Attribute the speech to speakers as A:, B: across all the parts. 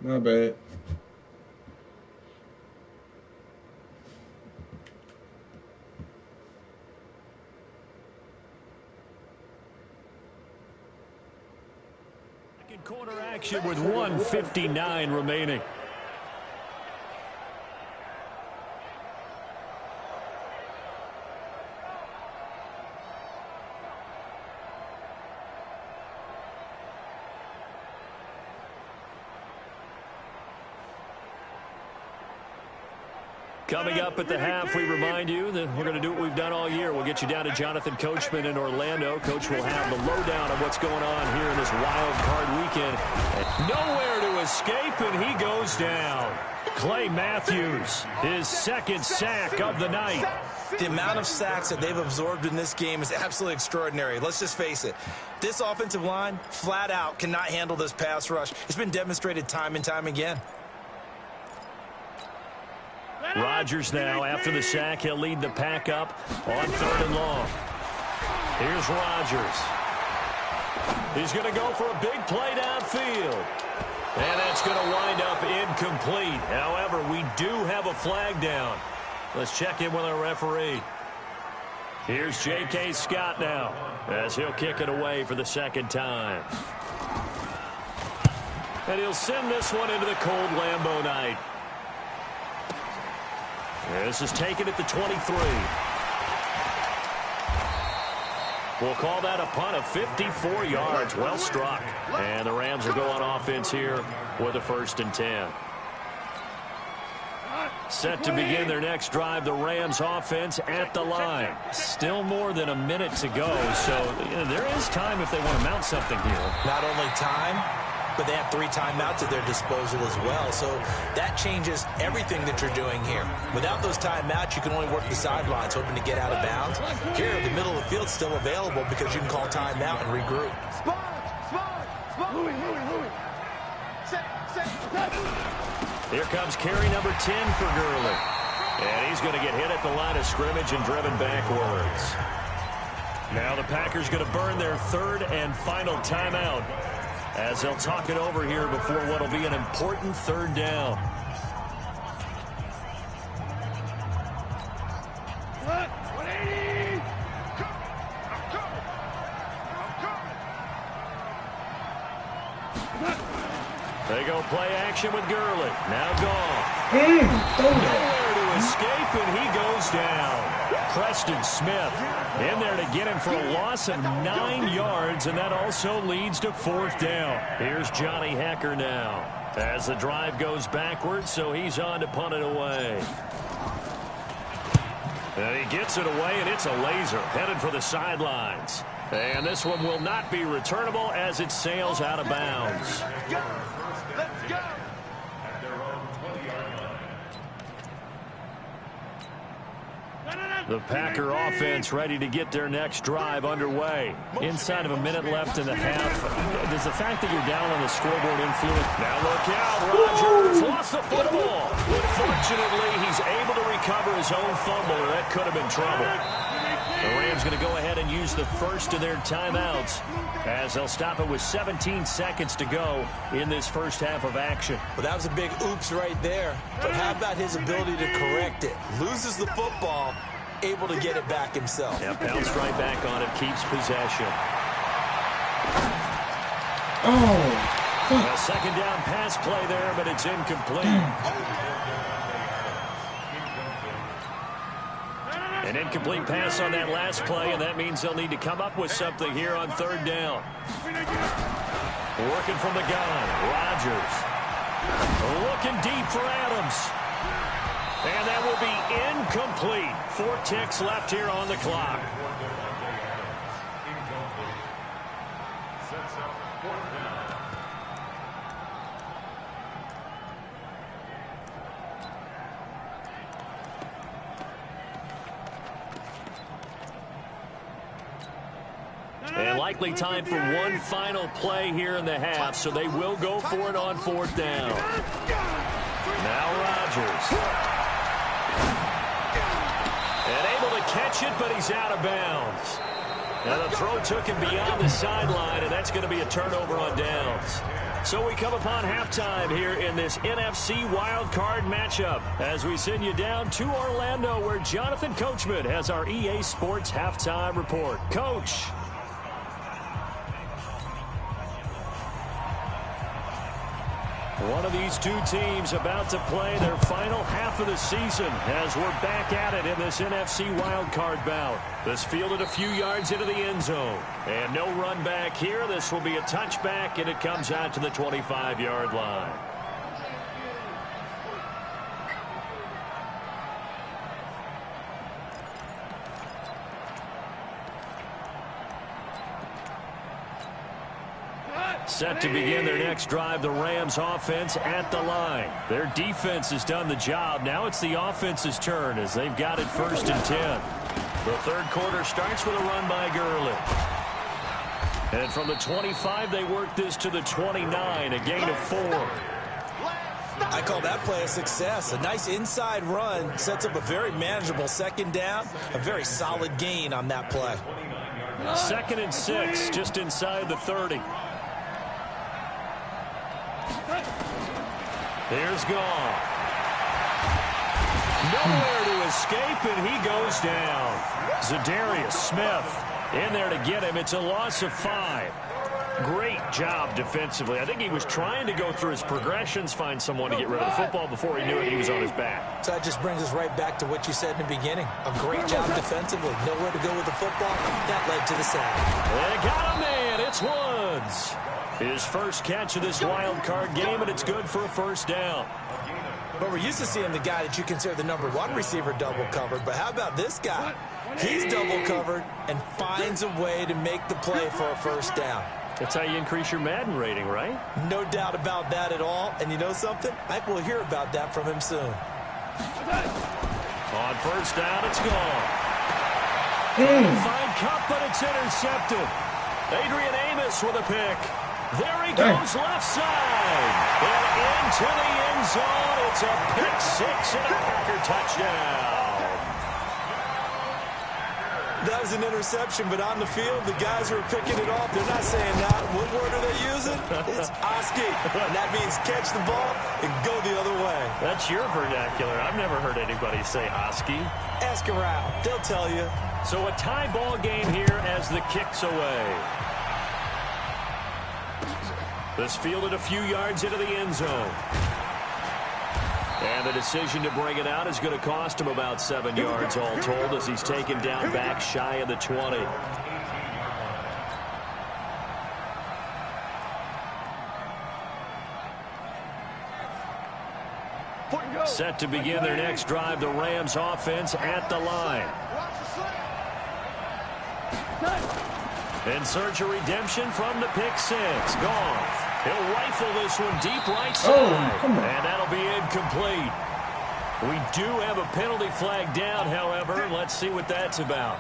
A: My bad.
B: Second quarter action with 1:59 remaining. Coming up at the half, we remind you that we're going to do what we've done all year. We'll get you down to Jonathan Coachman in Orlando. Coach will have the lowdown of what's going on here in this wild card weekend. Nowhere to escape, and he goes down. Clay Matthews, his second sack of the night.
C: The amount of sacks that they've absorbed in this game is absolutely extraordinary. Let's just face it. This offensive line, flat out, cannot handle this pass rush. It's been demonstrated time and time again.
B: Rodgers now, after the sack, he'll lead the pack up on 3rd and long. Here's Rodgers. He's going to go for a big play downfield. And that's going to wind up incomplete. However, we do have a flag down. Let's check in with our referee. Here's J.K. Scott now, as he'll kick it away for the second time. And he'll send this one into the cold Lambeau night. This is taken at the 23. We'll call that a punt of 54 yards. Well struck. And the Rams will go on offense here with a 1st and 10. Set to begin their next drive, the Rams offense at the line. Still more than a minute to go, so there is time if they want to mount something here.
C: Not only time, but they have 3 timeouts at their disposal as well. So that changes everything that you're doing here. Without those timeouts, you can only work the sidelines, hoping to get out of bounds. Here, the middle of the field's still available because you can call timeout and regroup.
B: Here comes carry number 10 for Gurley. And he's going to get hit at the line of scrimmage and driven backwards. Now the Packers going to burn their 3rd and final timeout, as they'll talk it over here before what will be an important 3rd down. They go play action with Gurley. Now gone. Nowhere to escape, and he goes down. Preston Smith in there to get him for a loss of 9 yards, and that also leads to 4th down. Here's Johnny Hekker now as the drive goes backwards, so he's on to punt it away. And he gets it away, and it's a laser headed for the sidelines. And this one will not be returnable as it sails out of bounds. Let's go. The Packer offense ready to get their next drive underway. Inside of a minute left in the half. Does the fact that you're down on the scoreboard influence? Now look out, Rodgers lost the football. But fortunately, he's able to recover his own fumble, or that could have been trouble. The Rams going to go ahead and use the first of their timeouts, as they'll stop it with 17 seconds to go in this first half of action.
C: Well, that was a big oops right there. But how about his ability to correct it? Loses the football, able to get it back himself.
B: Yeah, bounced right back on it, keeps possession. A second down pass play there, but it's incomplete. An incomplete pass on that last play, and that means they'll need to come up with something here on 3rd down. Working from the gun, Rodgers. Looking deep for Adams. And that will be incomplete. 4 ticks left here on the clock. And likely time for one final play here in the half, so they will go for it on 4th down. Now Rodgers. And able to catch it, but he's out of bounds. Now the throw took him beyond the sideline, and that's going to be a turnover on downs. So we come upon halftime here in this NFC wildcard matchup as we send you down to Orlando where Jonathan Coachman has our EA Sports halftime report. Coach. One of these two teams about to play their final half of the season as we're back at it in this NFC wildcard bout. This fielded a few yards into the end zone. And no run back here. This will be a touchback, and it comes out to the 25-yard line. Set to begin their next drive, the Rams offense at the line. Their defense has done the job. Now it's the offense's turn as they've got it 1st and 10. The third quarter starts with a run by Gurley. And from the 25, they work this to the 29, a gain of 4.
C: I call that play a success. A nice inside run sets up a very manageable 2nd down. A very solid gain on that play.
B: 2nd and 6, just inside the 30. Here's Goff. Nowhere to escape, and he goes down. Zadarius Smith in there to get him. It's a loss of 5. Great job defensively. I think he was trying to go through his progressions, find someone to get rid of the football. Before he knew it, he was on his back.
C: So that just brings us right back to what you said in the beginning. A great job defensively. Nowhere to go with the football. That led to the sack.
B: They got him, man. It's Woods. His first catch of this wild card game, and it's good for a 1st down.
C: But we're used to seeing the guy that you consider the #1 receiver double covered. But how about this guy? He's double covered and finds a way to make the play for a 1st down.
B: That's how you increase your Madden rating, right?
C: No doubt about that at all. And you know something? I think we'll hear about that from him soon.
B: On 1st down, it's gone. Fine cut, but it's intercepted. Adrian Amos with a pick. There he goes, left side. And into the end zone. It's a pick 6 and a Packer touchdown.
C: That was an interception, but on the field, the guys who are picking it off, they're not saying that. What word are they using? It's Oski. And that means catch the ball and go the other way.
B: That's your vernacular. I've never heard anybody say Oski.
C: Ask around. They'll tell you.
B: So a tie ball game here as the kick's away. This fielded a few yards into the end zone. And the decision to bring it out is going to cost him about 7 yards all told as he's taken down back shy of the 20. Set to begin their next drive, the Rams offense at the line. In search of redemption from the pick 6. Goff. He'll rifle this one deep right side. And that'll be incomplete. We do have a penalty flag down, however. Let's see what that's about.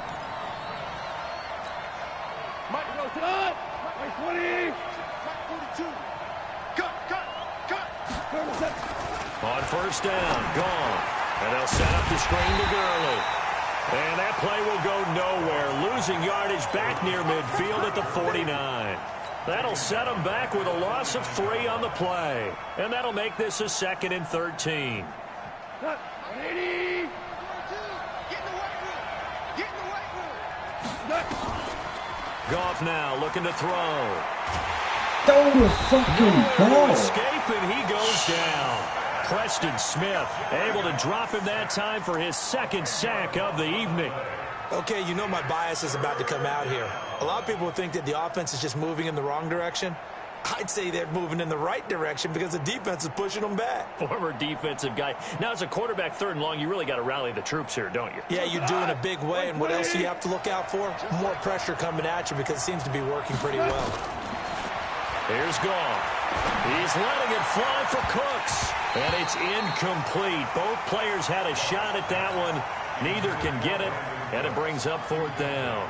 B: On 1st down, Goff. And they'll set up the screen to Gurley. And that play will go nowhere. Losing yardage back near midfield at the 49. That'll set them back with a loss of 3 on the play. And that'll make this a 2nd and 13. Goff now looking to throw.
A: Throw the fucking ball.
B: Escape, and he goes down. Preston Smith able to drop him that time for his 2nd sack of the evening.
C: Okay, you know my bias is about to come out here. A lot of people think that the offense is just moving in the wrong direction. I'd say they're moving in the right direction because the defense is pushing them back.
B: Former defensive guy. Now, as a quarterback 3rd and long, you really got to rally the troops here, don't you?
C: Yeah, you do in a big way. And what else do you have to look out for? More pressure coming at you because it seems to be working pretty well.
B: Here's Goff. He's letting it fly for Cooks. And it's incomplete. Both players had a shot at that one. Neither can get it. And it brings up 4th down.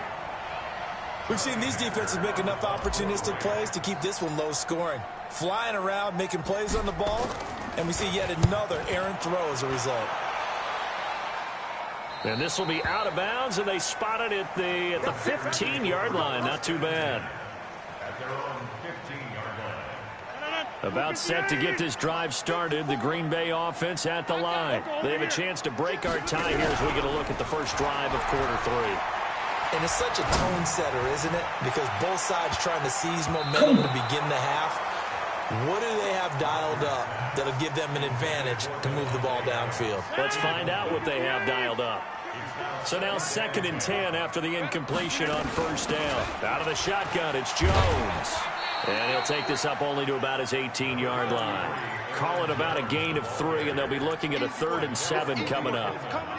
C: We've seen these defenses make enough opportunistic plays to keep this one low scoring. Flying around, making plays on the ball, and we see yet another errant throw as a result.
B: And this will be out of bounds, and they spot it at the 15-yard line. Not too bad.
D: At their own 15-yard line.
B: About set to get this drive started. The Green Bay offense at the line. They have a chance to break our tie here as we get a look at the first drive of quarter 3.
C: And it's such a tone setter, isn't it? Because both sides trying to seize momentum to begin the half. What do they have dialed up that'll give them an advantage to move the ball downfield?
B: Let's find out what they have dialed up. So now 2nd and 10 after the incompletion on first down. Out of the shotgun, it's Jones. And he'll take this up only to about his 18-yard line. Call it about a gain of 3, and they'll be looking at a 3rd and 7 coming up.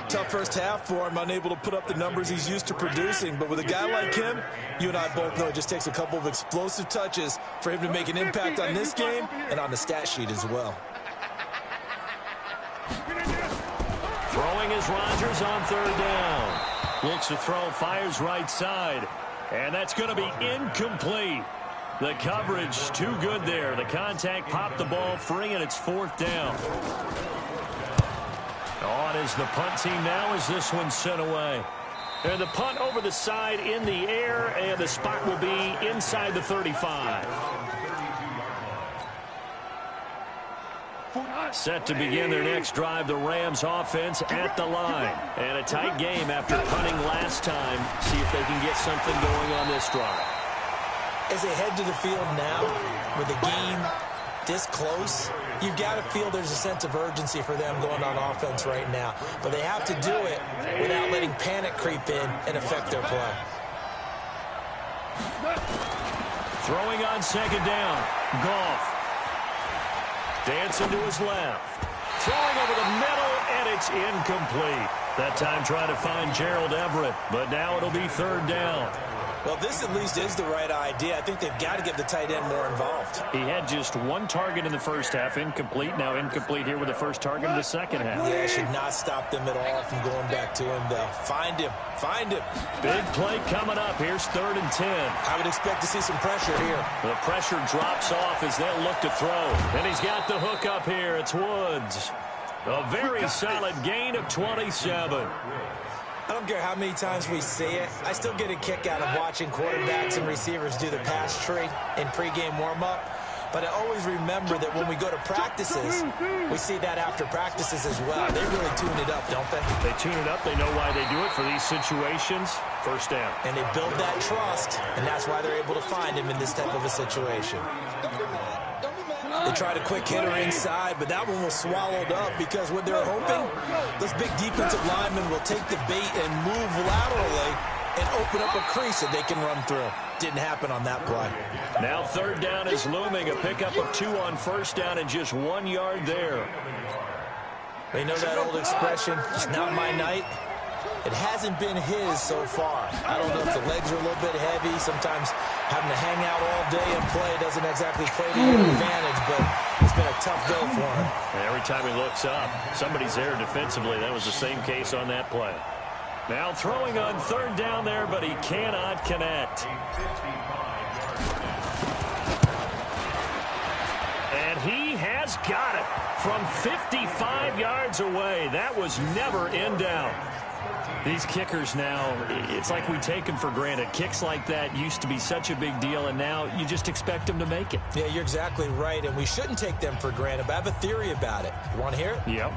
C: Tough first half for him, unable to put up the numbers he's used to producing. But with a guy like him, you and I both know it just takes a couple of explosive touches for him to make an impact on this game and on the stat sheet as well.
B: Throwing is Rodgers on 3rd down. Looks to throw, fires right side. And that's going to be incomplete. The coverage too good there. The contact popped the ball free, and it's 4th down. On is the punt team now as this one's sent away. And the punt over the side in the air, and the spot will be inside the 35. Set to begin their next drive, the Rams offense at the line. And a tight game after punting last time. See if they can get something going on this drive.
C: As they head to the field now, with the game this close, you've got to feel there's a sense of urgency for them going on offense right now. But they have to do it without letting panic creep in and affect their play.
B: Throwing on 2nd down. Goff. Dancing to his left. Throwing over the middle, and it's incomplete. That time trying to find Gerald Everett, but now it'll be 3rd down.
C: Well, this at least is the right idea. I think they've got to get the tight end more involved.
B: He had just 1 target in the first half, incomplete. Now incomplete here with the first target in the second half.
C: Yeah, it should not stop them at all from going back to him, though. Find him. Find him.
B: Big play coming up. Here's 3rd and 10.
C: I would expect to see some pressure here.
B: The pressure drops off as they'll look to throw. And he's got the hook up here. It's Woods. A very solid gain of 27.
C: I don't care how many times we see it. I still get a kick out of watching quarterbacks and receivers do the pass tree in pregame warm-up. But I always remember that when we go to practices, we see that after practices as well. They really tune it up, don't they?
B: They tune it up. They know why they do it for these situations. First down.
C: And they build that trust, and that's why they're able to find him in this type of a situation. They tried a quick hitter inside, but that one was swallowed up because what they're hoping, those big defensive linemen will take the bait and move laterally and open up a crease that they can run through. Didn't happen on that play.
B: Now 3rd down is looming. A pickup of 2 on first down and just 1 yard there.
C: They know that old expression, it's not my night. It hasn't been his so far. I don't know if the legs are a little bit heavy. Sometimes having to hang out all day and play doesn't exactly play to your advantage, but it's been a tough go for him.
B: And every time he looks up, somebody's there defensively. That was the same case on that play. Now throwing on 3rd down there, but he cannot connect. And he has got it from 55 yards away. That was never in doubt. These kickers now, it's like we take them for granted. Kicks like that used to be such a big deal, and now you just expect them to make it.
C: Yeah, you're exactly right, and we shouldn't take them for granted, but I have a theory about it. You want to hear it?
B: Yep.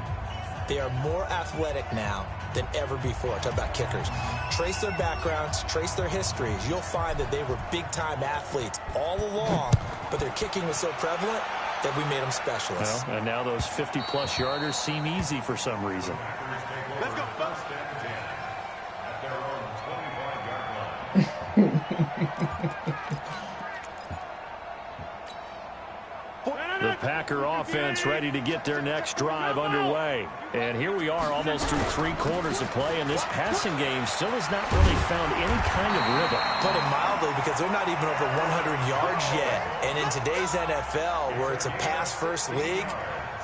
C: They are more athletic now than ever before. Talk about kickers. Trace their backgrounds, trace their histories. You'll find that they were big-time athletes all along, but their kicking was so prevalent that we made them specialists.
B: Well, and now those 50-plus yarders seem easy for some reason.
D: Let's go.
B: The Packer offense ready to get their next drive underway. And here we are almost through 3 quarters of play, and this passing game still has not really found any kind of rhythm.
C: Put it mildly, because they're not even over 100 yards yet. And in today's NFL, where it's a pass-first league,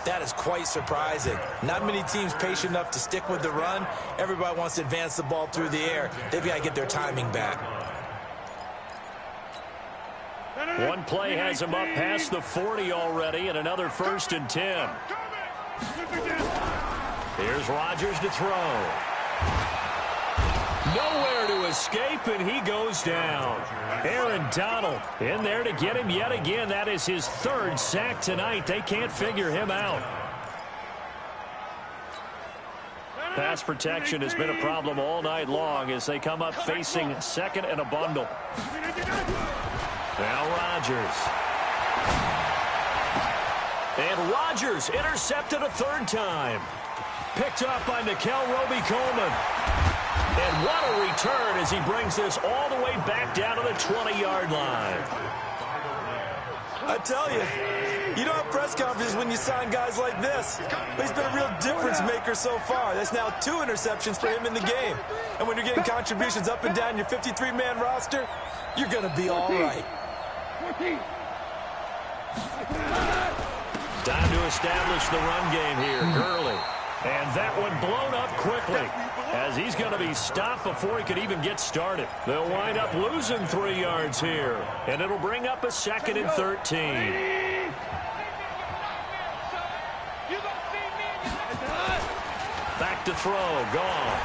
C: that is quite surprising. Not many teams patient enough to stick with the run. Everybody wants to advance the ball through the air. They've got to get their timing back.
B: One play has him up past the 40 already, and another 1st and 10. Here's Rodgers to throw. nowhere to escape, and he goes down. Aaron Donald in there to get him yet again. That is his third sack tonight. They can't figure him out. Pass protection has been a problem all night long as they come up facing second and a bundle. Now Rodgers. And Rodgers intercepted a third time. Picked up by Nickel Roby-Coleman. And what a return as he brings this all the way back down to the 20-yard line.
C: I tell you, you don't have press conferences when you sign guys like this. But he's been a real difference maker so far. That's now 2 interceptions for him in the game. And when you're getting contributions up and down your 53-man roster, you're going to be all right.
B: Time to establish the run game here. Gurley. And that one blown up quickly as he's going to be stopped before he could even get started. They'll wind up losing 3 yards here, and it'll bring up a 2nd and 13. Back to throw. Goff.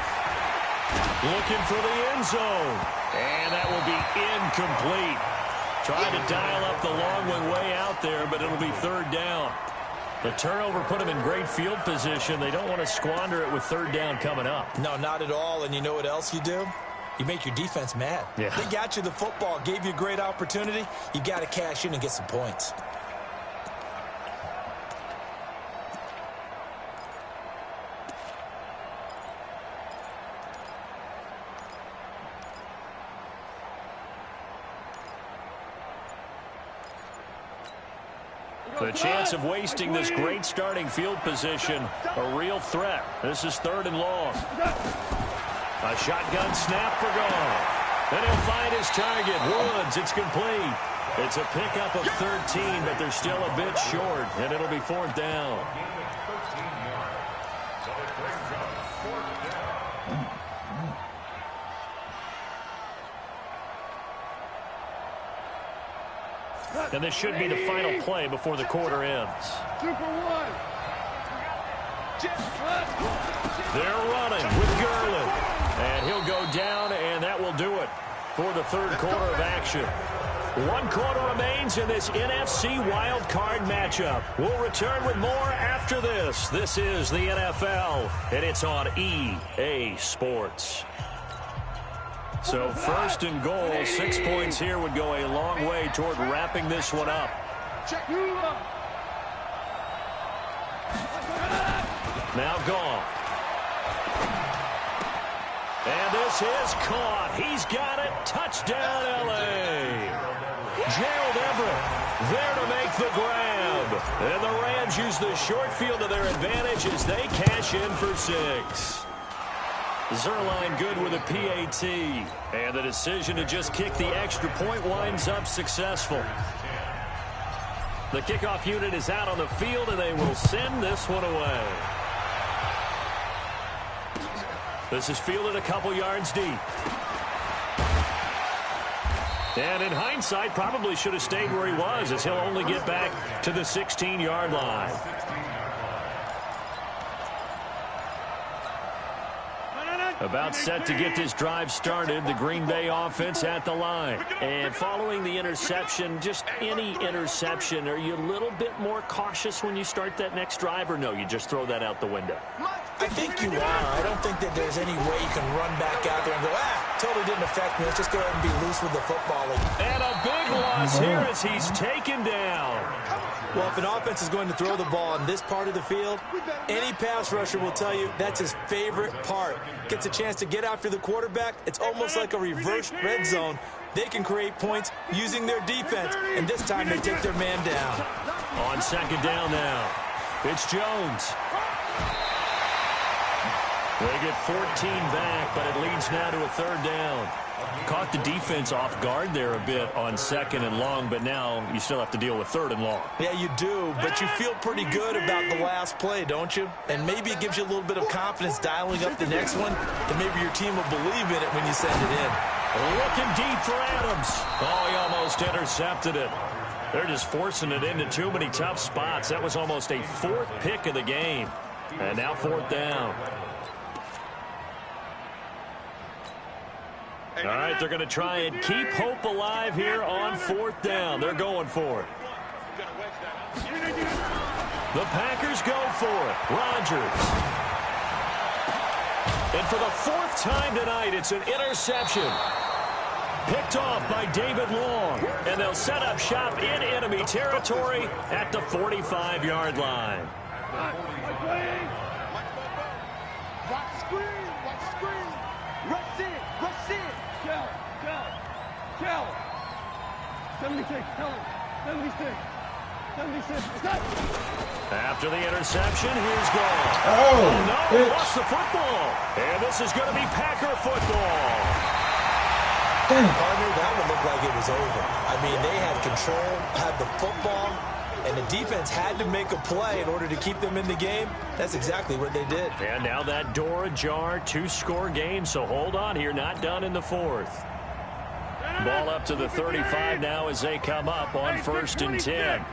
B: Looking for the end zone. And that will be incomplete. Trying to dial up the long one way out there, but it'll be 3rd down. The turnover put them in great field position. They don't want to squander it with 3rd down coming up.
C: No, not at all. And you know what else you do? You make your defense mad.
B: Yeah.
C: They got you the football, gave you a great opportunity. You got to cash in and get some points.
B: The chance of wasting this great starting field position, a real threat. This is 3rd and long. A shotgun snap for Goff. Then he'll find his target. Woods, it's complete. It's a pickup of 13, but they're still a bit short, and it'll be 4th down. And this should be the final play before the quarter ends. They're running with Gurley. And he'll go down, and that will do it for the 3rd quarter of action. 1 quarter remains in this NFC wild card matchup. We'll return with more after this. This is the NFL, and it's on EA Sports. So 1st and goal, 6 points here would go a long way toward wrapping this one up. Now Goff. And this is caught. He's got it. Touchdown, L.A. Gerald Everett there to make the grab. And the Rams use the short field to their advantage as they cash in for 6. Zerline good with a PAT. And the decision to just kick the extra point winds up successful. The kickoff unit is out on the field, and they will send this one away. This is fielded a couple yards deep. And in hindsight, probably should have stayed where he was, as he'll only get back to the 16-yard line. About set to get this drive started, the Green Bay offense at the line. And following the interception, just any interception, are you a little bit more cautious when you start that next drive, or no, you just throw that out the window?
C: I think you are. I don't think that there's any way you can run back out there and go, totally didn't affect me. Let's just go ahead and be loose with the football.
B: And a big loss here as he's taken down.
C: Well, if an offense is going to throw the ball in this part of the field, any pass rusher will tell you that's his favorite part. Gets a chance to get after the quarterback. It's almost like a reverse red zone. They can create points using their defense, and this time they take their man down.
B: On 2nd down now, it's Jones. They get 14 back, but it leads now to a 3rd down. Caught the defense off guard there a bit on 2nd and long, but now you still have to deal with 3rd and long.
C: Yeah, you do, but you feel pretty good about the last play, don't you? And maybe it gives you a little bit of confidence dialing up the next one, and maybe your team will believe in it when you send it in.
B: Looking deep for Adams. Oh, he almost intercepted it. They're just forcing it into too many tough spots. That was almost a 4th pick of the game. And now 4th down. All right, they're going to try and keep hope alive here on 4th down. They're going for it. The Packers go for it. Rodgers. And for the 4th time tonight, it's an interception. Picked off by David Long. And they'll set up shop in enemy territory at the 45-yard line.
D: Watch screen. Watch screen. Rush in. Rush in. Cal. 76. Tell him. 76. 76.
B: After the interception, here's goal.
A: Oh,
B: no, lost the football. And this is going to be Packer football.
C: Partner, that would look like it was over. I mean, they had control, had the football, and the defense had to make a play in order to keep them in the game. That's exactly what they did.
B: And now that door ajar, 2-score game, so hold on here, not done in the 4th. Ball up to the 35 now as they come up on 1st and 10.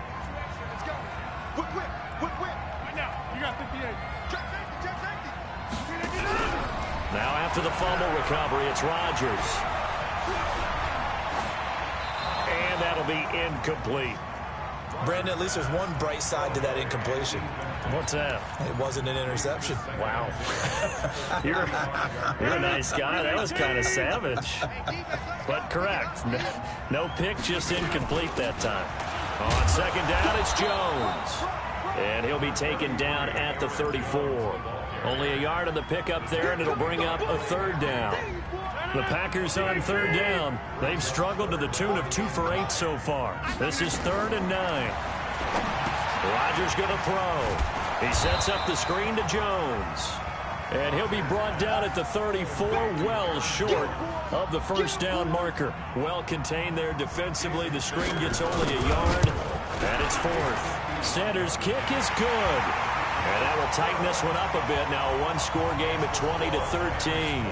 B: Now after the fumble recovery, it's Rodgers. And that'll be incomplete.
C: Brandon, at least there's one bright side to that incompletion.
B: What's that?
C: It wasn't an interception.
B: Wow. You're a nice guy. That was kind of savage. But correct. No pick, just incomplete that time. On 2nd down, it's Jones. And he'll be taken down at the 34. Only a yard on the pickup there, and it'll bring up a 3rd down. The Packers on 3rd down. They've struggled to the tune of 2 for 8 so far. This is 3rd and 9. Rodgers going to throw. He sets up the screen to Jones. And he'll be brought down at the 34, well short of the 1st down marker. Well contained there defensively. The screen gets only a yard, and it's 4th. Sanders' kick is good. And that will tighten this one up a bit. Now a 1-score game at 20-13.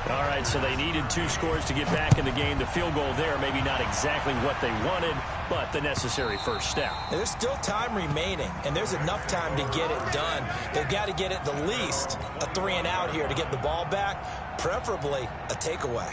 B: All right, so they needed 2 scores to get back in the game. The field goal there, maybe not exactly what they wanted, but the necessary first step.
C: There's still time remaining, and there's enough time to get it done. They've got to get at the least a 3-and-out here to get the ball back, preferably a takeaway.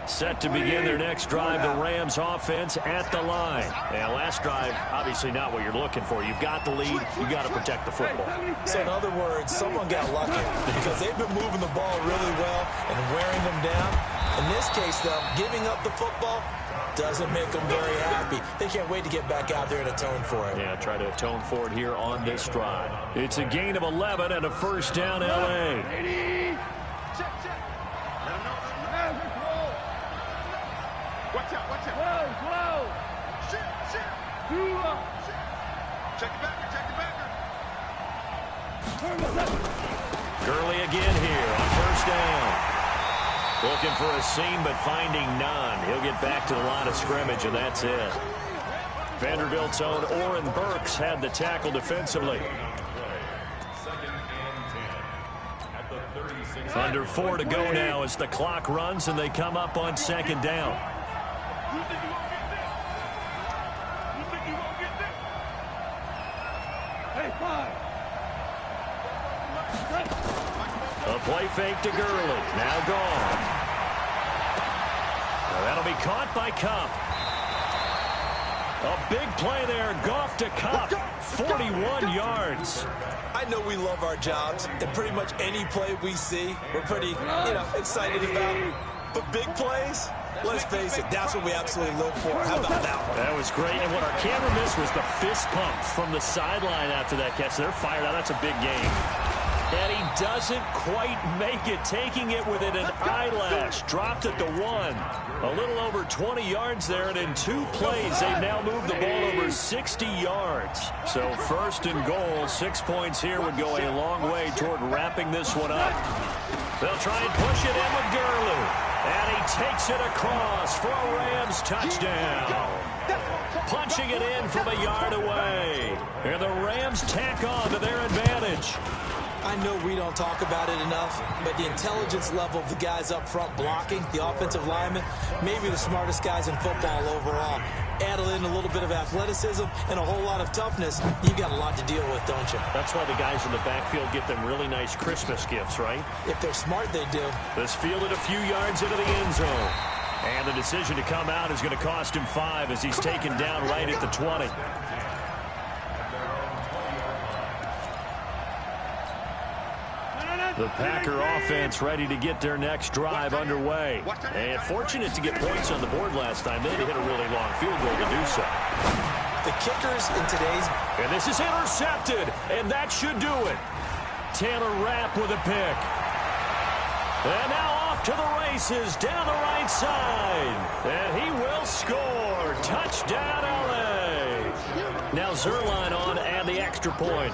B: Set to begin their next drive, the Rams offense at the line. Now, last drive, obviously not what you're looking for. You've got the lead. You've got to protect the football.
C: So, in other words, someone got lucky because they've been moving the ball really well and wearing them down. In this case, though, giving up the football doesn't make them very happy. They can't wait to get back out there and atone for it.
B: Yeah, try to atone for it here on this drive. It's a gain of 11 and a 1st down, L.A.
D: Watch out. Whoa. Shit. Check it back.
B: Gurley again here on 1st down. Looking for a seam, but finding none. He'll get back to the line of scrimmage, and that's it. Vanderbilt's own Oren Burks had the tackle defensively. Under 4 to go now as the clock runs, and they come up on 2nd down. A play fake to Gurley. Now gone. Now that'll be caught by Kupp. A big play there. Goff to Kupp. 41 yards.
C: I know we love our jobs, and pretty much any play we see, we're pretty, excited about. But big plays, let's face it, that's what we absolutely live for. How about that one?
B: That was great. And what our camera missed was the fist pump from the sideline after that catch. They're fired out. That's a big game. And he doesn't quite make it, taking it within an eyelash. Dropped at the 1. A little over 20 yards there, and in 2 plays, they've now moved the ball over 60 yards. So 1st and goal, 6 points here would go a long way toward wrapping this one up. They'll try and push it in with Gurley. And he takes it across for a Rams touchdown. Punching it in from a yard away. And the Rams tack on to their advantage.
C: I know we don't talk about it enough, but the intelligence level of the guys up front blocking, the offensive linemen, maybe the smartest guys in football overall. add in a little bit of athleticism and a whole lot of toughness, you've got a lot to deal with, don't you?
B: That's why the guys in the backfield get them really nice Christmas gifts, right?
C: If they're smart, they do.
B: This fielded a few yards into the end zone. And the decision to come out is going to cost him 5 as he's taken down right at the 20. The Packer offense ready to get their next drive underway. And fortunate to get points on the board last time. They had to hit a really long field goal to do so.
C: The kickers in today's...
B: And this is intercepted, and that should do it. Taylor Rapp with a pick. And now off to the races down the right side. And he will score. Touchdown, LA. Now Zerline on and the extra point.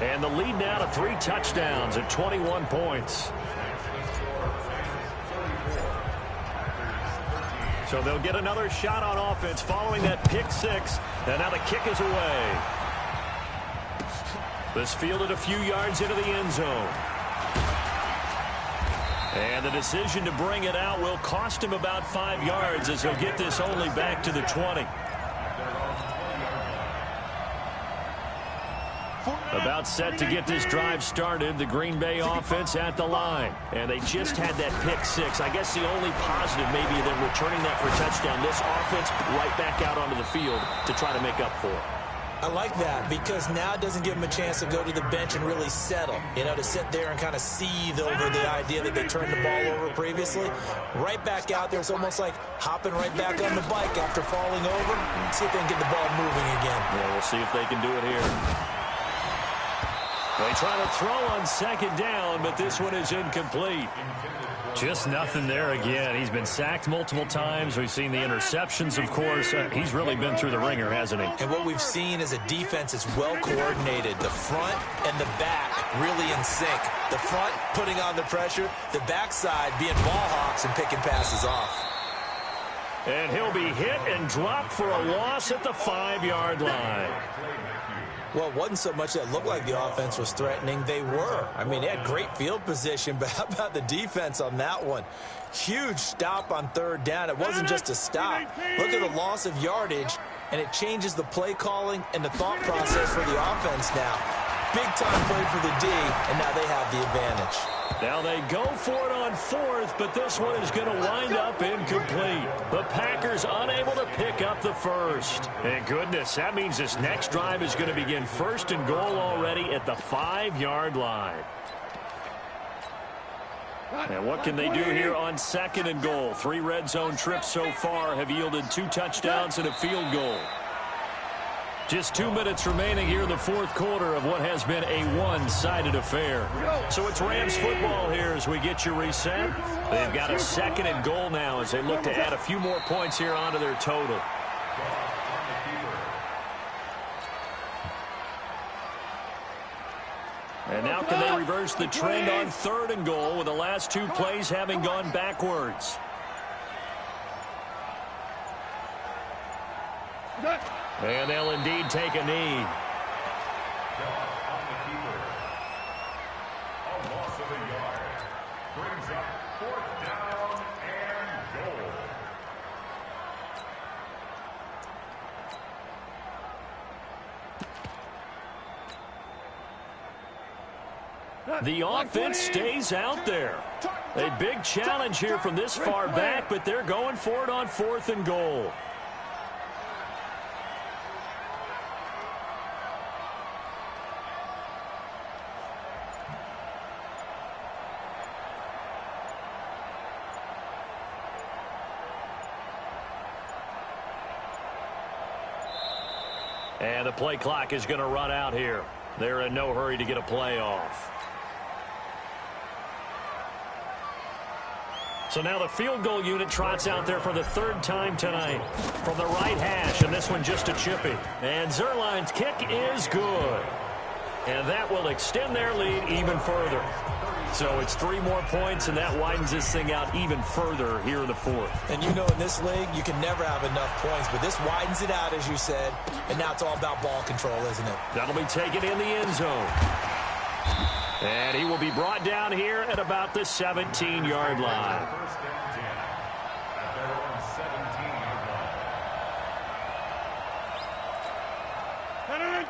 B: And the lead now to 3 touchdowns at 21 points. So they'll get another shot on offense following that pick 6. And now the kick is away. This fielded a few yards into the end zone. And the decision to bring it out will cost him about 5 yards as he'll get this only back to the 20. About set to get this drive started, the Green Bay offense at the line. And they just had that pick 6. I guess the only positive maybe than returning that for a touchdown. This offense right back out onto the field to try to make up for it.
C: I like that because now it doesn't give them a chance to go to the bench and really settle. You know, to sit there and kind of seethe over the idea that they turned the ball over previously. Right back out there, it's almost like hopping right back on the bike after falling over. See if they can get the ball moving again.
B: Yeah, we'll see if they can do it here. They try to throw on second down, but this one is incomplete. Just nothing there again. He's been sacked multiple times. We've seen the interceptions, of course. He's really been through the ringer, hasn't he?
C: And what we've seen is a defense that's well coordinated. The front and the back really in sync. The front putting on the pressure. The backside being ball hawks and picking passes off.
B: And he'll be hit and dropped for a loss at the 5-yard line.
C: Well, it wasn't so much that it looked like the offense was threatening. They were. I mean, they had great field position, but how about the defense on that one? Huge stop on third down. It wasn't just a stop. Look at the loss of yardage, and it changes the play calling and the thought process for the offense now. Big-time play for the D, and now they have the advantage.
B: Now they go for it on 4th, but this one is going to wind up incomplete. The Packers unable to pick up the first. And goodness, that means this next drive is going to begin 1st and goal already at the 5-yard line. And what can they do here on 2nd and goal? 3 red zone trips so far have yielded 2 touchdowns and a field goal. Just 2 minutes remaining here in the 4th quarter of what has been a one-sided affair. So it's Rams football here as we get you reset. They've got a 2nd and goal now as they look to add a few more points here onto their total. And now can they reverse the trend on 3rd and goal with the last 2 plays having gone backwards? And they'll indeed take a knee. The offense stays out there. A big challenge here from this far back, but they're going for it on 4th and goal. And the play clock is going to run out here. They're in no hurry to get a play off. So now the field goal unit trots out there for the 3rd time tonight from the right hash, and this one just a chippy. And Zerline's kick is good. And that will extend their lead even further. So it's 3 more points, and that widens this thing out even further here in the 4th.
C: And you know in this league, you can never have enough points, but this widens it out, as you said, and now it's all about ball control, isn't it?
B: That'll be taken in the end zone. And he will be brought down here at about the 17-yard line.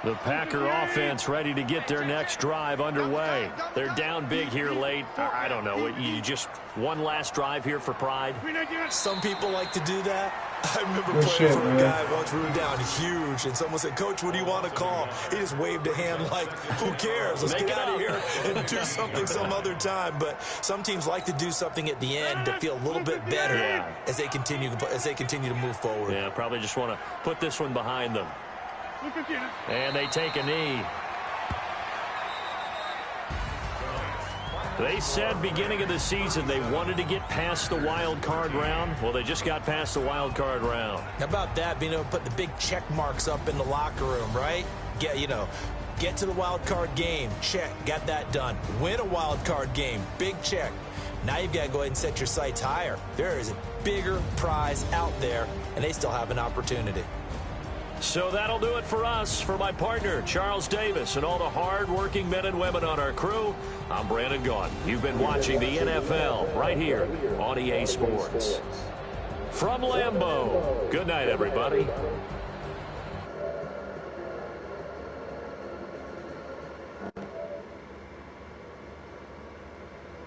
B: The Packer offense ready to get their next drive underway. They're down big here late. I don't know. You just one last drive here for pride?
C: Some people like to do that. I remember playing for a guy once we were down huge, and someone said, "Coach, what do you want to call?" He just waved a hand like, "Who cares? Let's get out of here and do something some other time." But some teams like to do something at the end to feel a little bit better as they continue to move forward.
B: Yeah, probably just want to put this one behind them. And they take a knee. They said beginning of the season they wanted to get past the wild card round. Well, they just got past the wild card round.
C: How about that, being able to put the big check marks up in the locker room, right? Get to the wild card game. Check. Got that done. Win a wild card game. Big check. Now you've got to go ahead and set your sights higher. There is a bigger prize out there, and they still have an opportunity.
B: So that'll do it for us. For my partner, Charles Davis, and all the hard-working men and women on our crew, I'm Brandon Gaudin. You've been watching the NFL right here on EA Sports. From Lambeau, good night, everybody.